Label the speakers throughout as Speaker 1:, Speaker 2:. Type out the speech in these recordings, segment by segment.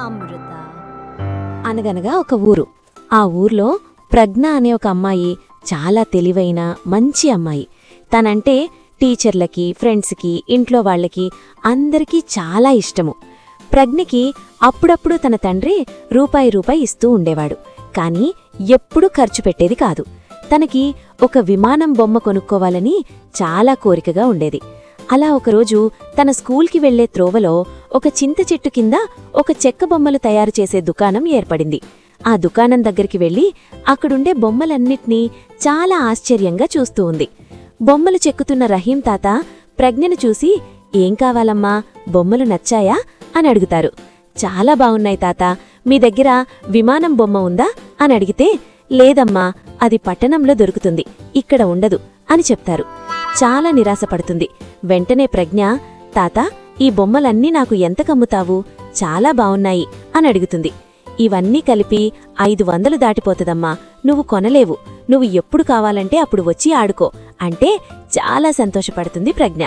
Speaker 1: అమృత.
Speaker 2: అనగనగా ఒక ఊరు. ఆ ఊర్లో ప్రజ్ఞ అనే ఒక అమ్మాయి చాలా తెలివైన మంచి అమ్మాయి. తనంటే టీచర్లకి, ఫ్రెండ్స్కి, ఇంట్లో వాళ్ళకి అందరికీ చాలా ఇష్టము. ప్రజ్ఞకి అప్పుడప్పుడు తన తండ్రి రూపాయి ఇస్తూ ఉండేవాడు. కాని ఎప్పుడూ ఖర్చు పెట్టేది కాదు. తనకి ఒక విమానం బొమ్మ కొనుక్కోవాలని చాలా కోరికగా ఉండేది. అలా ఒకరోజు తన స్కూల్కి వెళ్లే త్రోవలో ఒక చింత చెట్టు కింద ఒక చెక్క బొమ్మలు తయారు చేసే దుకాణం ఏర్పడింది. ఆ దుకాణం దగ్గరికి వెళ్లి అక్కడుండే బొమ్మలన్నిట్నీ చాలా ఆశ్చర్యంగా చూస్తూ ఉంది. బొమ్మలు చెక్కుతున్న రహీం తాత ప్రజ్ఞను చూసి, "ఏం కావాలమ్మా, బొమ్మలు నచ్చాయా?" అని అడుగుతారు. "చాలా బావున్నాయి తాత, మీ దగ్గర విమానం బొమ్మ ఉందా?" అని అడిగితే, "లేదమ్మా, అది పట్టణంలో దొరుకుతుంది, ఇక్కడ ఉండదు" అని చెప్తారు. చాలా నిరాశపడుతుంది. వెంటనే ప్రజ్ఞ, "తాత, ఈ బొమ్మలన్నీ నాకు ఎంత కమ్ముతావు? చాలా బావున్నాయి" అని అడుగుతుంది. "ఇవన్నీ కలిపి 500 దాటిపోతదమ్మా, నువ్వు కొనలేవు. నువ్వు ఎప్పుడు కావాలంటే అప్పుడు వచ్చి ఆడుకో" అంటే చాలా సంతోషపడుతుంది ప్రజ్ఞ.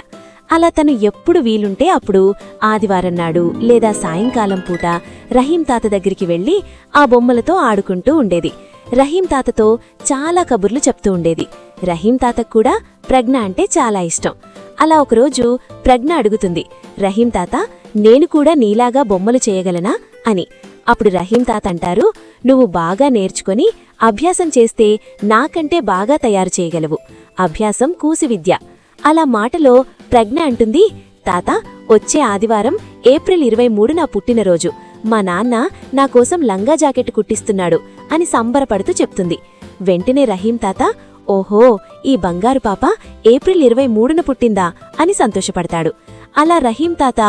Speaker 2: అలా తను ఎప్పుడు వీలుంటే అప్పుడు ఆదివారం నాడు లేదా సాయంకాలం పూట రహీం తాత దగ్గరికి వెళ్లి ఆ బొమ్మలతో ఆడుకుంటూ ఉండేది. రహీం తాతతో చాలా కబుర్లు చెప్తూ ఉండేది. రహీం తాతకు కూడా ప్రజ్ఞ అంటే చాలా ఇష్టం. అలా ఒకరోజు ప్రజ్ఞ అడుగుతుంది, "రహీం తాత, నేను కూడా నీలాగా బొమ్మలు చేయగలనా?" అని. అప్పుడు రహీం తాత అంటారు, "నువ్వు బాగా నేర్చుకొని అభ్యాసం చేస్తే నాకంటే బాగా తయారు చేయగలవు. అభ్యాసం కూసి విద్య." అలా మాటలో ప్రజ్ఞ అంటుంది, "తాత, వచ్చే ఆదివారం ఏప్రిల్ 23 నా పుట్టినరోజు. మా నాన్న నాకోసం లంగా జాకెట్ కుట్టిస్తున్నాడు" అని సంబరపడుతూ చెప్తుంది. వెంటనే రహీం తాత, "ఓహో, ఈ బంగారు పాప ఏప్రిల్ 23న పుట్టిందా" అని సంతోషపడతాడు. అలా రహీం తాత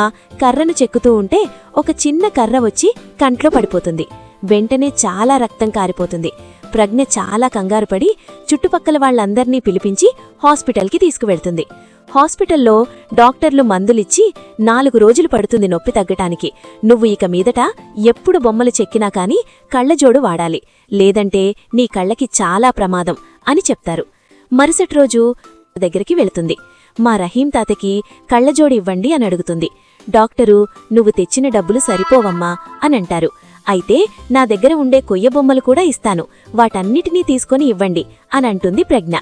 Speaker 2: కర్రను చెక్కుతూ ఉంటే ఒక చిన్న కర్ర వచ్చి కంట్లో పడిపోతుంది. వెంటనే చాలా రక్తం కారిపోతుంది. ప్రజ్ఞ చాలా కంగారుపడి చుట్టుపక్కల వాళ్లందర్నీ పిలిపించి హాస్పిటల్కి తీసుకువెళ్తుంది. హాస్పిటల్లో డాక్టర్లు మందులిచ్చి, "4 రోజులు పడుతుంది నొప్పి తగ్గటానికి. నువ్వు ఇక మీదట ఎప్పుడు బొమ్మలు చెక్కినా కాని కళ్లజోడు వాడాలి, లేదంటే నీ కళ్లకి చాలా ప్రమాదం" అని చెప్తారు. మరుసటి రోజు దగ్గరికి వెళుతుంది. "మా రహీం తాతకి కళ్లజోడు ఇవ్వండి" అని అడుగుతుంది. డాక్టరు, "నువ్వు తెచ్చిన డబ్బులు సరిపోవమ్మా" అని అంటారు. "అయితే నా దగ్గర ఉండే కొయ్య బొమ్మలు కూడా ఇస్తాను, వాటన్నిటినీ తీసుకొని ఇవ్వండి" అని అంటుంది ప్రజ్ఞ.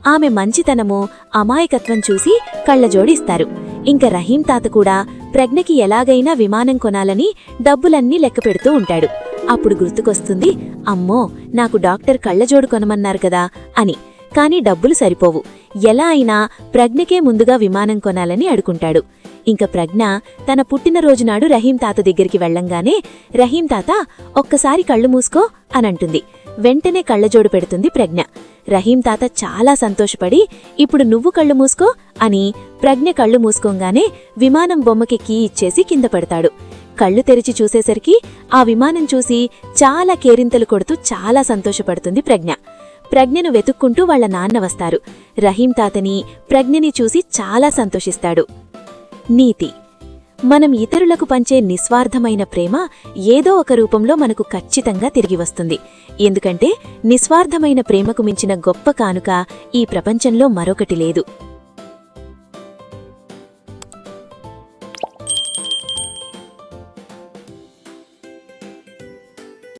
Speaker 2: ఆమె మంచితనము, అమాయకత్వం చూసి కళ్లజోడిస్తారు. ఇంక రహీం తాత కూడా ప్రజ్ఞకి ఎలాగైనా విమానం కొనాలని డబ్బులన్నీ లెక్కపెడుతూ ఉంటాడు. అప్పుడు గుర్తుకొస్తుంది, "అమ్మో, నాకు డాక్టర్ కళ్లజోడు కొనమన్నారు కదా" అని. కాని డబ్బులు సరిపోవు. ఎలా అయినా ప్రజ్ఞకే ముందుగా విమానం కొనాలని అడుకుంటాడు. ఇంక ప్రజ్ఞ తన పుట్టినరోజునాడు రహీం తాత దగ్గరికి వెళ్లంగానే, "రహీం తాత, ఒక్కసారి కళ్ళు మూసుకో" అనంటుంది. వెంటనే కళ్లజోడు పెడుతుంది ప్రజ్ఞ. రహీం తాత చాలా సంతోషపడి, "ఇప్పుడు నువ్వు కళ్ళు మూసుకో" అని ప్రజ్ఞ కళ్ళు మూసుకోంగానే విమానం బొమ్మకి కీ ఇచ్చేసి కింద పెడతాడు. కళ్ళు తెరిచి చూసేసరికి ఆ విమానం చూసి చాలా కేరింతలు కొడుతూ చాలా సంతోషపడుతుంది ప్రజ్ఞ. ప్రజ్ఞను వెతుక్కుంటూ వాళ్ల నాన్న వస్తారు. రహీం తాతని, ప్రజ్ఞని చూసి చాలా సంతోషిస్తాడు. నీతి: మనం ఇతరులకు పంచే నిస్వార్థమైన ప్రేమ ఏదో ఒక రూపంలో మనకు ఖచ్చితంగా తిరిగి వస్తుంది. ఎందుకంటే నిస్వార్థమైన ప్రేమకు మించిన గొప్ప కానుక ఈ ప్రపంచంలో మరొకటి లేదు.